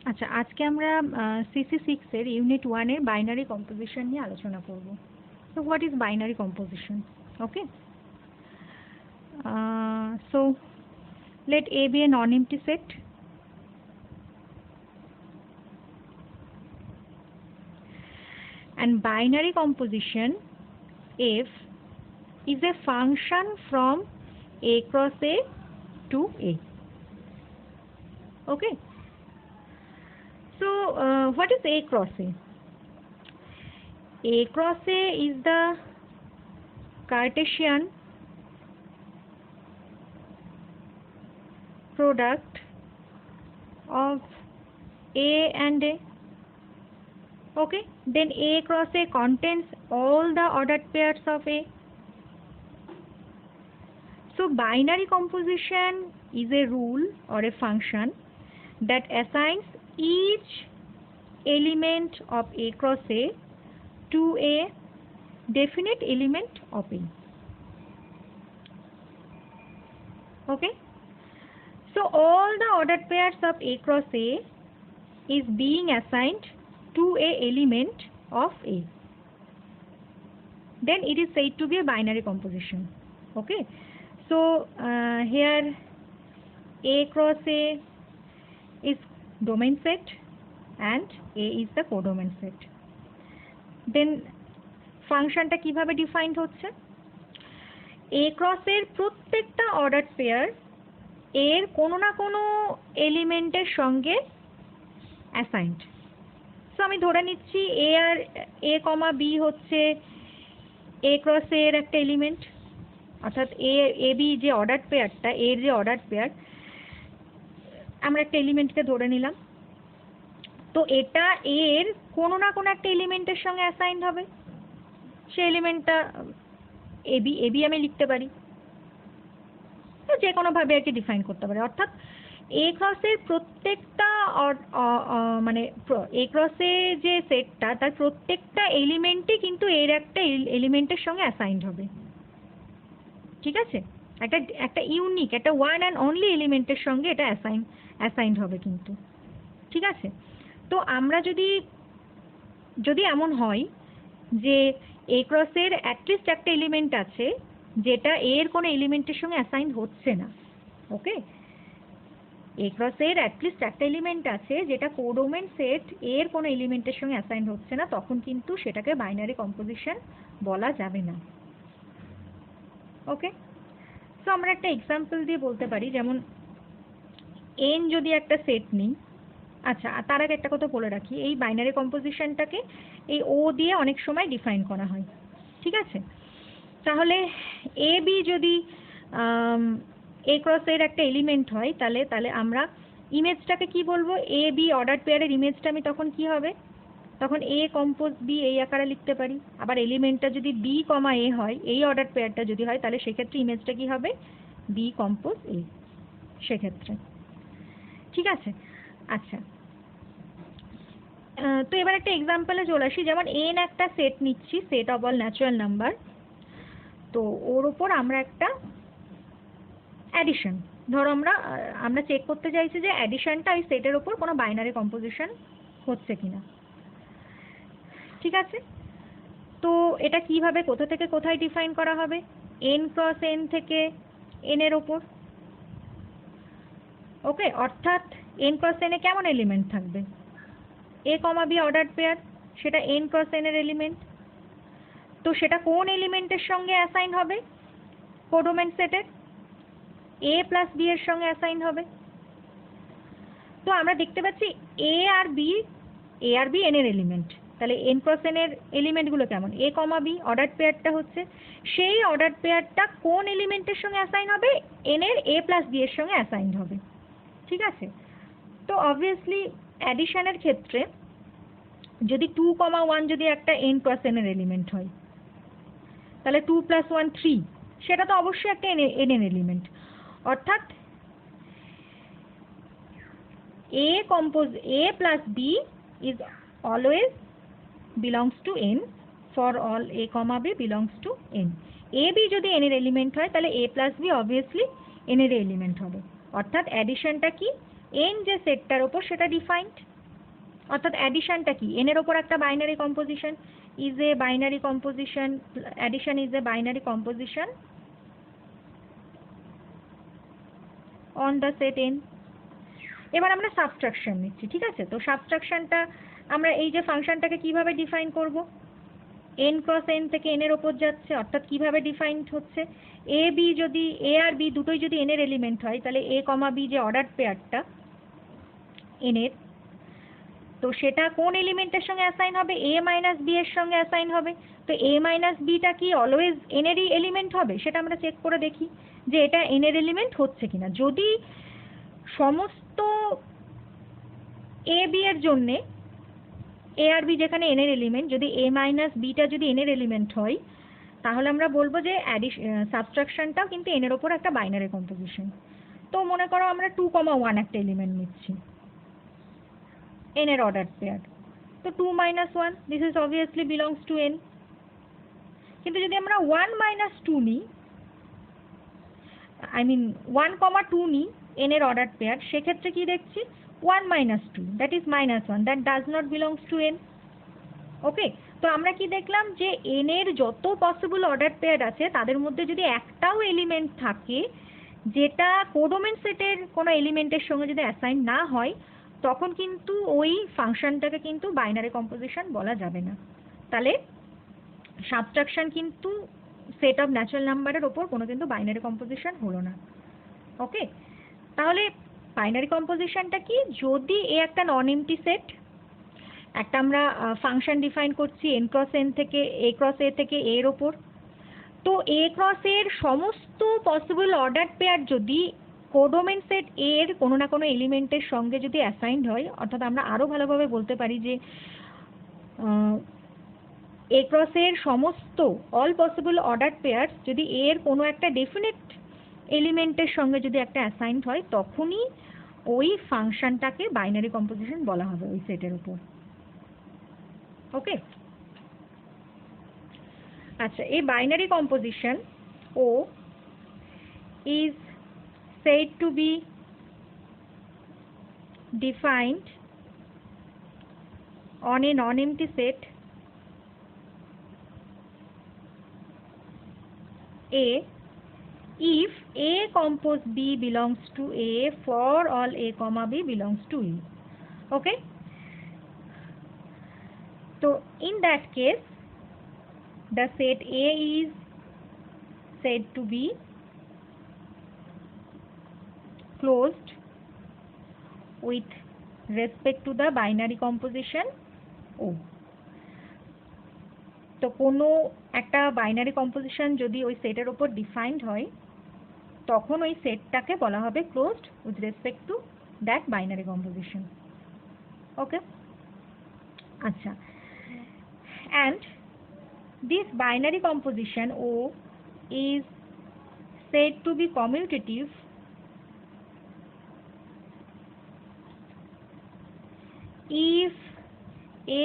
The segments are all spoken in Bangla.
আচ্ছা, আজকে আমরা CC6 এর ইউনিট 1 এর বাইনারি কম্পোজিশন নিয়ে আলোচনা করব। So what is binary composition? Okay. So let A be a non-empty set and binary composition F is a function from A cross A to A. Okay. So what is A cross A? A cross A is the Cartesian product of A and A. Okay, then A cross A contains all the ordered pairs of A. So binary composition is a rule or a function that assigns each element of A cross A to a definite element of A. Okay, so all the ordered pairs of A cross A is being assigned to a element of A. Then it is said to be a binary composition. Okay, so here A cross A is domain set and A is the codomain set. Then ফাংশনটা কিভাবে ডিফাইন্ড হচ্ছে? A cross এর প্রত্যেকটা অর্ডার পেয়ার এর কোনো না কোনো এলিমেন্টের সঙ্গে অ্যাসাইন্ড। সো আমি ধরে নিচ্ছি A আর A, B হচ্ছে A cross A এর একটা এলিমেন্ট, অর্থাৎ AB যে অর্ডার পেয়ারটা, এর যে অর্ডার পেয়ার, আমরা একটা এলিমেন্টকে ধরে নিলাম। তো এটা এর কোনো না কোনো একটা এলিমেন্টের সঙ্গে অ্যাসাইন্ড হবে। সে এলিমেন্টটা AB আমি লিখতে পারি, যে কোনোভাবে আর কি ডিফাইন করতে পারি। অর্থাৎ A cross এর প্রত্যেকটা মানে A cross এ যে সেটটা, তার প্রত্যেকটা এলিমেন্টই কিন্তু এর একটা এলিমেন্টের সঙ্গে অ্যাসাইন্ড হবে। ঠিক আছে, একটা ইউনিক, একটা ওয়ান অ্যান্ড অনলি এলিমেন্টের সঙ্গে এটা অ্যাসাইন্ড হবে কিন্তু। ঠিক আছে, তো আমরা যদি এমন হয় যে A cross এর অ্যাটলিস্ট একটা এলিমেন্ট আছে যেটা এর কোনো এলিমেন্টের সঙ্গে অ্যাসাইন হচ্ছে না। ওকে, A cross এর অ্যাটলিস্ট একটা এলিমেন্ট আছে যেটা কোডোমেন সেট এর কোনো এলিমেন্টের সঙ্গে অ্যাসাইন হচ্ছে না, তখন কিন্তু সেটাকে বাইনারি কম্পোজিশন বলা যাবে না। ওকে, সো আমরা একটা এক্সাম্পল দিয়ে বলতে পারি, যেমন n যদি একটা সেট নিই। আচ্ছা, তার আগে একটা কথা বলে রাখি, এই বাইনারি কম্পোজিশনটাকে এই ও দিয়ে অনেক সময় ডিফাইন করা হয়। ঠিক আছে, তাহলে AB যদি A cross এর একটা এলিমেন্ট হয়, তাহলে আমরা ইমেজটাকে কি বলবো? AB অর্ডার পেয়ারের ইমেজটা আমি তখন কি হবে? তখন A কম্পোজ B এই আকারে লিখতে পারি। আবার এলিমেন্টটা যদি B, A হয়, এই অর্ডার পেয়ারটা যদি হয়, তাহলে সেক্ষেত্রে ইমেজটা কি হবে? B কম্পোজ A সেক্ষেত্রে। ঠিক আছে, আচ্ছা, তো এবার একটা এক্সাম্পলে চলে আসি। যেমন n একটা সেট নিচ্ছি, set of all natural number. তো ওর ওপর আমরা একটা অ্যাডিশন, ধরো আমরা চেক করতে চাইছি যে অ্যাডিশনটা ওই সেটের ওপর কোনো বাইনারি কম্পোজিশন হচ্ছে কিনা। ঠিক আছে, তো এটা কিভাবে, কোথা থেকে কোথায় ডিফাইন করা হবে? n ক্রস n থেকে n এর ওপর। ওকে, অর্থাৎ n ক্রস n এ কেমন এলিমেন্ট থাকবে? A, B অর্ডার পেয়ার, সেটা n ক্রস n এর এলিমেন্ট। তো সেটা কোন এলিমেন্টের সঙ্গে অ্যাসাইন হবে? কোডোমেন সেটের A প্লাস B এর সঙ্গে অ্যাসাইন হবে। তো আমরা দেখতে পাচ্ছি A আর B n এর এলিমেন্ট। তাহলে n ক্রস n এর এলিমেন্টগুলো কেমন? A, B অর্ডার পেয়ারটা হচ্ছে, সেই অর্ডার পেয়ারটা কোন এলিমেন্টের সঙ্গে অ্যাসাইন হবে? n এর A প্লাস B এর সঙ্গে অ্যাসাইন হবে। ঠিক আছে, তো অবভিয়াসলি অ্যাডিশনের ক্ষেত্রে যদি 2, 1 যদি একটা n ক্রস n এর এলিমেন্ট হয়, তাহলে 2 + 1 3, সেটা তো অবশ্যই একটা n এর এলিমেন্ট। অর্থাৎ A plus B is always belongs to n for all A, B belongs to n. AB যদি n এর এলিমেন্ট হয়, তাহলে A plus B obviously n এর এলিমেন্ট হবে। অর্থাৎ অ্যাডিশনটা কি? n যে সেটটার ওপর সেটা ডিফাইন্ড। অর্থাৎ অ্যাডিশনটা কি, n এর ওপর একটা binary composition is a binary composition, addition is a binary composition on the set n। এবার আমরা সাবট্রাকশন নিচ্ছি, ঠিক আছে? তো সাবট্রাকশনটা আমরা এই যে ফাংশনটাকে কিভাবে ডিফাইন করব, n ক্রস n থেকে n এর ওপর যাচ্ছে, অর্থাৎ কিভাবে ডিফাইন হচ্ছে, a b যদি a আর b দুটোই যদি n এর এলিমেন্ট হয়, তাহলে a কমা b যে অর্ডার পেয়ারটা n এর, তো সেটা কোন এলিমেন্টের সঙ্গে অ্যাসাইন হবে, a মাইনাস b এর সঙ্গে অ্যাসাইন হবে। তো a মাইনাস বিটা কি অলওয়েজ n এরই এলিমেন্ট হবে, সেটা আমরা চেক করে দেখি যে এটা n এর এলিমেন্ট হচ্ছে কিনা। যদি সমস্ত a b এর জন্যে a আর b যেখানে n এর এলিমেন্ট, যদি a মাইনাস বিটা যদি n এর এলিমেন্ট হয়, তাহলে আমরা বলবো যে সাবট্রাকশনটাও কিন্তু n এর ওপর একটা বাইনারি কম্পোজিশন। তো মনে করো আমরা 2,1 একটা এলিমেন্ট নিচ্ছি n এর অর্ডার পেয়ার, তো 2 minus 1 this is obviously belongs to n। কিন্তু যদি আমরা 1 minus 2 নিই, I mean 1,2 নিই n এর অর্ডার পেয়ার, সেক্ষেত্রে কি দেখছি 1 minus 2 that is minus 1 that does not belongs to n। ওকে, তো আমরা কি দেখলাম যে n এর যত পসিবল অর্ডার পেয়ার আছে তাদের মধ্যে যদি একটাও এলিমেন্ট থাকে যেটা কোডোমেন সেটের কোনো এলিমেন্টের সঙ্গে যদি অ্যাসাইন না হয়, তখন কিন্তু ওই ফাংশনটাকে কিন্তু বাইনারি কম্পোজিশন বলা যাবে না। তাহলে সাবট্রাকশন কিন্তু সেট অফ ন্যাচারাল নাম্বারের ওপর কোনো কিন্তু বাইনারি কম্পোজিশন হলো না। ওকে, তাহলে বাইনারি কম্পোজিশনটা কি, যদি এ একটা নন এমটি সেট, একটা আমরা ফাংশন ডিফাইন করছি n ক্রস n থেকে a ক্রস a থেকে a এর ওপর, তো a ক্রস a এর সমস্ত পসিবল অর্ডার পেয়ার যদি কোডোমেন সেট a এর কোনো না কোনো এলিমেন্টের সঙ্গে যদি অ্যাসাইন্ড হয়, অর্থাৎ আমরা আরও ভালোভাবে বলতে পারি যে a ক্রস a এর সমস্ত অল পসিবল অর্ডার পেয়ার যদি a এর কোনো একটা ডেফিনেট এলিমেন্টের সঙ্গে যদি একটা অ্যাসাইন্ড হয়, তখনই ওই ফাংশনটাকে বাইনারি কম্পোজিশন বলা হবে ওই সেটের উপর। ওকে, আচ্ছা, এই binary composition O is said to be defined on a non-empty set A if A compose B belongs to A for all A comma B belongs to E. Okay, so in that case the set A is said to be closed with respect to the binary composition O. তো কোনো একটা বাইনারি কম্পোজিশন যদি ওই সেটের উপর ডিফাইন্ড হয়, তখন ওই সেটটাকে বলা হবে closed with respect to that binary composition. Okay, আচ্ছা, and this binary composition O is said to be commutative if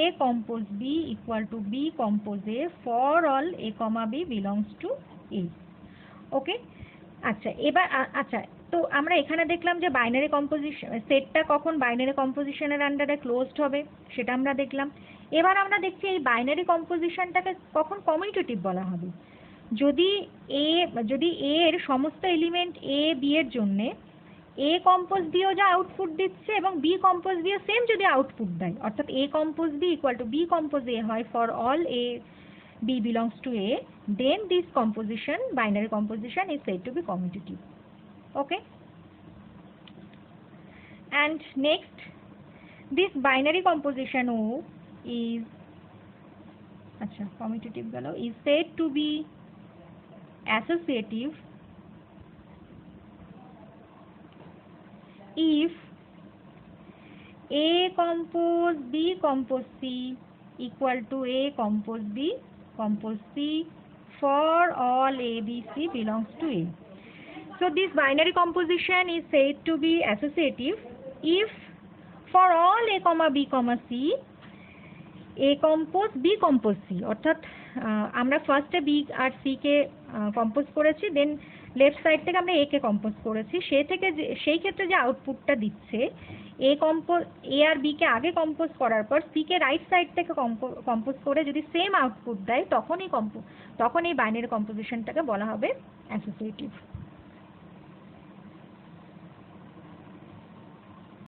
A compose B equal to B compose A for all A comma B belongs to A. ওকে, আচ্ছা, এবার আচ্ছা, তো আমরা এখানে দেখলাম যে বাইনারি কম্পোজিশন সেটটা কখন বাইনারি কম্পোজিশনের আন্ডারে ক্লোজড হবে সেটা আমরা দেখলাম। এবার আমরা দেখছি এই বাইনারি কম্পোজিশনটাকে কখন কমিউটেটিভ বলা হবে, যদি A এর সমস্ত এলিমেন্ট A B এর জন্যে A কম্পোজ B ও যা আউটপুট দিচ্ছে এবং B কম্পোজ B ও সেম যদি আউটপুট দেয়, অর্থাৎ A compose B equal to B compose A হয় for all A B belongs to A, then this composition, binary composition, is said to be commutative. Okay, and next, this binary composition O is commutative is said to be associative if A compose B compose C equal to A compose B compose C for all A B C belongs to A. So this binary composition is said to be associative if for all A comma B comma C A compose B compose C, অর্থাৎ আমরা ফার্স্টে B আর C কে কম্পোজ করেছি, দেন লেফট সাইড থেকে আমরা A কে কম্পোজ করেছি, সেই ক্ষেত্রে যে আউটপুটটা দিচ্ছে এ আর বি কে আগে কম্পোজ করার পর সি কে রাইট সাইড থেকে কম্পোজ করে যদি সেম আউটপুট দেয় তখন এই বাইনারি কম্পোজিশনটাকে বলা হবে অ্যাসোসিয়েটিভ।